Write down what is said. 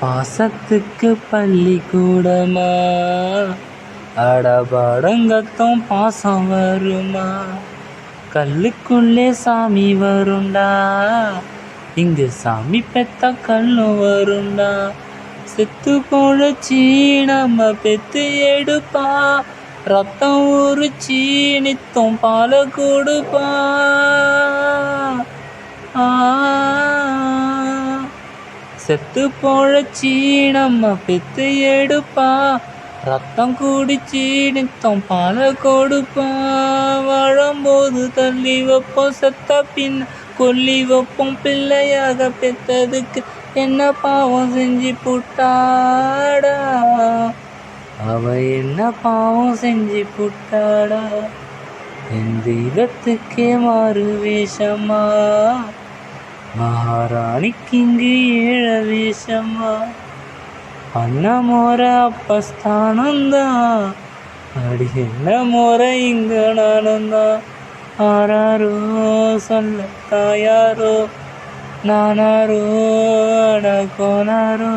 பாசத்துக்கு பள்ளிக்கூடமா, அடபாடங்கத்தும் பாசம் வருமா, கல்லுக்குள்ளே சாமி வருண்டா, இங்கு சாமி பெத்த கல்லும் வருண்டா, செத்து பொழைச்சி நம்ம பெத்து எடுப்பா, ரத்தம் உரிச்சி நித்தம் பால கொடுப்பா. செத்து பொழைச்சி நம்ம பெத்து எடுப்பா, ரத்தம் குடிச்சி நித்தம் பால கொடுப்பா. வாழும்போது தள்ளி வைப்போம், செத்த பின் கொல்லி வைப்போம், பிள்ளையாக பெத்ததுக்கு என்ன பாவம் செஞ்சு புட்டாடா, அவ என்ன பாவம் செஞ்சு புட்டாடா. என் தெய்வத்துக்கே மாறு வேஷமா, மகாராணிக்கு இங்கு ஏழ வேஷமா, அண்ண மோர அப்பஸ்தானந்தான், அடி என்ன மோர இங்க நானந்தான். ஆராரோ சொல்ல தாயாரோ, நானாரோ அட கோனாரோ.